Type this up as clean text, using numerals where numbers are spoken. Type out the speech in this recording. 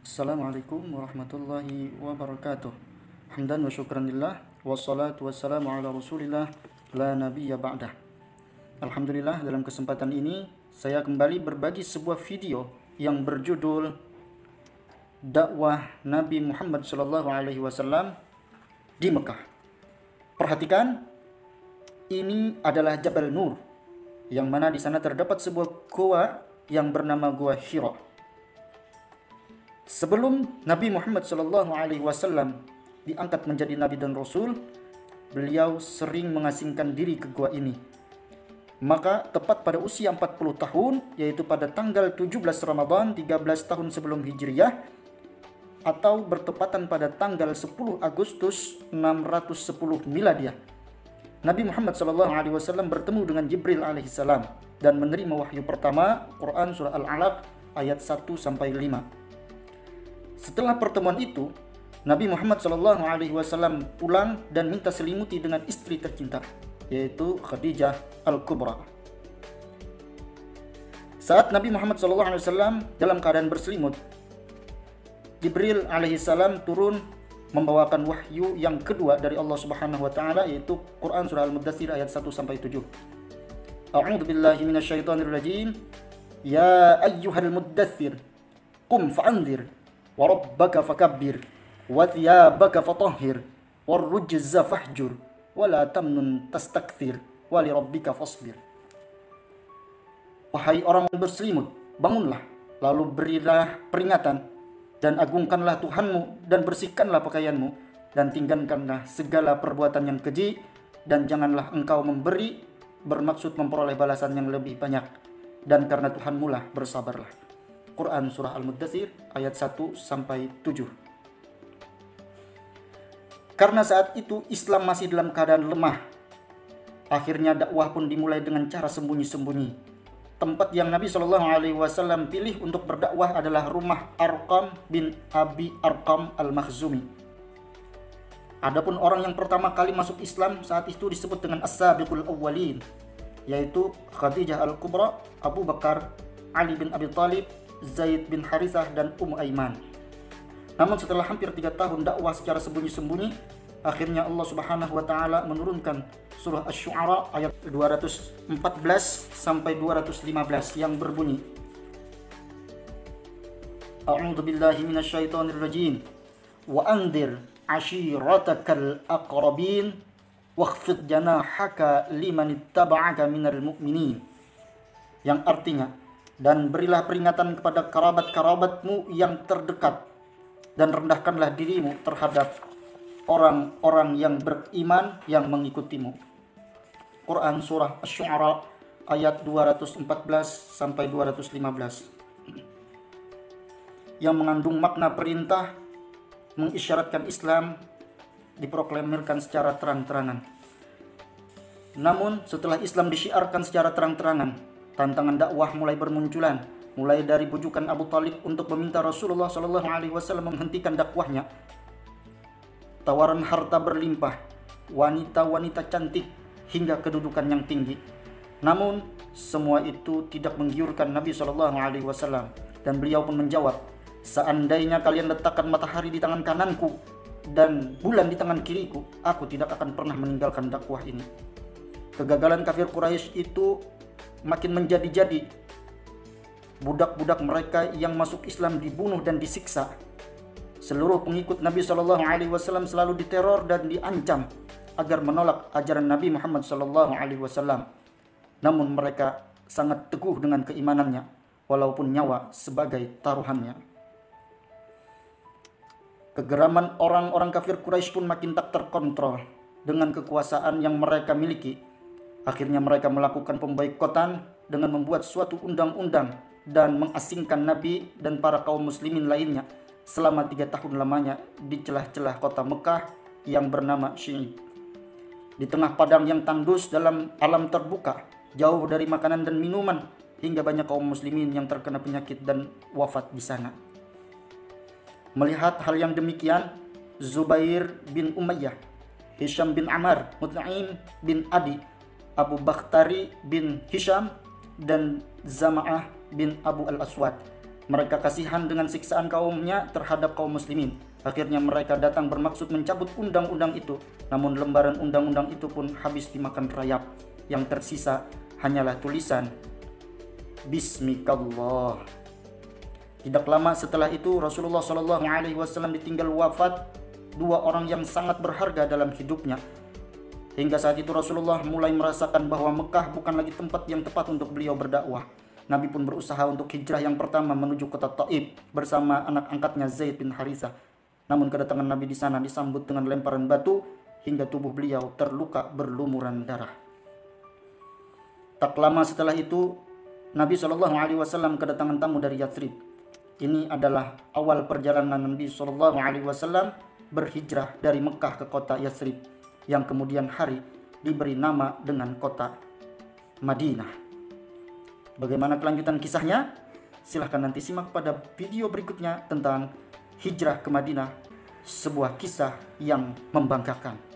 Assalamualaikum warahmatullahi wabarakatuh. Hamdan wa syukran lillah, wassalatu wassalamu ala rasulillah, la nabiyya ba'dah. Alhamdulillah, dalam kesempatan ini saya kembali berbagi sebuah video yang berjudul dakwah Nabi Muhammad SAW di Mekah. Perhatikan, ini adalah Jabal Nur, yang mana di sana terdapat sebuah gua yang bernama Gua Hira. Sebelum Nabi Muhammad SAW diangkat menjadi Nabi dan Rasul, beliau sering mengasingkan diri ke gua ini. Maka tepat pada usia 40 tahun, yaitu pada tanggal 17 Ramadan 13 tahun sebelum Hijriyah, atau bertepatan pada tanggal 10 Agustus 610 Miladiah, Nabi Muhammad SAW bertemu dengan Jibril alaihissalam dan menerima wahyu pertama, Quran Surah Al-Alaq ayat 1-5. Setelah pertemuan itu, Nabi Muhammad SAW pulang dan minta selimuti dengan istri tercinta, yaitu Khadijah Al-Kubra. Saat Nabi Muhammad SAW dalam keadaan berselimut, Jibril alaihissalam turun membawakan wahyu yang kedua dari Allah Subhanahu wa taala, yaitu Quran Surah Al-Muddatsir ayat 1-7. A'udzu billahi minasyaitonir rajim. Ya ayyuhal muddatsir, qum fa'anzir wa rabbaka fakabbir wa thiyabaka fatahhir warrujza fahjur wa la tamnun tastakthir wa li rabbika fasbir. Wahai orang berselimut, bangunlah, lalu berilah peringatan dan agungkanlah Tuhanmu dan bersihkanlah pakaianmu dan tinggalkanlah segala perbuatan yang keji, dan janganlah engkau memberi bermaksud memperoleh balasan yang lebih banyak, dan karena Tuhanmu lah bersabarlah. Quran Surah Al-Muddatsir ayat 1-7. Karena saat itu Islam masih dalam keadaan lemah, akhirnya dakwah pun dimulai dengan cara sembunyi-sembunyi. Tempat yang Nabi SAW pilih untuk berdakwah adalah rumah Arqam bin Abi Arqam Al-Makhzumi. Adapun orang yang pertama kali masuk Islam saat itu disebut dengan As-Sabiqul Awwalin, yaitu Khadijah Al-Kubra, Abu Bakar, Ali bin Abi Thalib, Zaid bin Harithah, dan Aiman. Namun setelah hampir 3 tahun dakwah secara sembunyi-sembunyi, akhirnya Allah Subhanahu wa taala menurunkan surah Asy-Syu'ara ayat 214-215 yang berbunyi, A'udzu billahi minasyaitonir rajim. Wa anzir 'ashiratakal aqrabin wakhfid janahaka liman ittaba'aka minal mu'minin. Yang artinya, dan berilah peringatan kepada kerabat-kerabatmu yang terdekat, dan rendahkanlah dirimu terhadap orang-orang yang beriman yang mengikutimu. Quran Surah Asy-Syu'ara ayat 214-215, yang mengandung makna perintah mengisyaratkan Islam diproklamirkan secara terang-terangan. Namun setelah Islam disyiarkan secara terang-terangan, tantangan dakwah mulai bermunculan, mulai dari bujukan Abu Talib untuk meminta Rasulullah SAW menghentikan dakwahnya, tawaran harta berlimpah, wanita-wanita cantik, hingga kedudukan yang tinggi. Namun semua itu tidak menggiurkan Nabi SAW, dan beliau pun menjawab, seandainya kalian letakkan matahari di tangan kananku dan bulan di tangan kiriku, aku tidak akan pernah meninggalkan dakwah ini. Kegagalan kafir Quraisy itu makin menjadi-jadi. Budak-budak mereka yang masuk Islam dibunuh dan disiksa. Seluruh pengikut Nabi SAW selalu diteror dan diancam agar menolak ajaran Nabi Muhammad SAW. Namun mereka sangat teguh dengan keimanannya, walaupun nyawa sebagai taruhannya. Kegeraman orang-orang kafir Quraisy pun makin tak terkontrol dengan kekuasaan yang mereka miliki. Akhirnya mereka melakukan pemboikotan dengan membuat suatu undang-undang dan mengasingkan Nabi dan para kaum muslimin lainnya selama 3 tahun lamanya di celah-celah kota Mekah yang bernama Syi'ib. Di tengah padang yang tandus dalam alam terbuka, jauh dari makanan dan minuman, hingga banyak kaum muslimin yang terkena penyakit dan wafat di sana. Melihat hal yang demikian, Zubair bin Umayyah, Hisham bin Ammar, Mut'im bin Adi, Abu Bakhtari bin Hisham, dan Zama'ah bin Abu al-Aswad Mereka kasihan dengan siksaan kaumnya terhadap kaum muslimin. Akhirnya mereka datang bermaksud mencabut undang-undang itu. Namun lembaran undang-undang itu pun habis dimakan rayap. Yang tersisa hanyalah tulisan Bismikallah. Tidak lama setelah itu Rasulullah SAW ditinggal wafat dua orang yang sangat berharga dalam hidupnya. Hingga saat itu Rasulullah mulai merasakan bahwa Mekah bukan lagi tempat yang tepat untuk beliau berdakwah. Nabi pun berusaha untuk hijrah yang pertama menuju kota Taif bersama anak angkatnya Zaid bin Harithah. Namun kedatangan Nabi di sana disambut dengan lemparan batu hingga tubuh beliau terluka berlumuran darah. Tak lama setelah itu Nabi SAW kedatangan tamu dari Yathrib. Ini adalah awal perjalanan Nabi SAW berhijrah dari Mekah ke kota Yathrib yang kemudian hari diberi nama dengan kota Madinah. Bagaimana kelanjutan kisahnya? Silahkan nanti simak pada video berikutnya tentang hijrah ke Madinah, sebuah kisah yang membanggakan.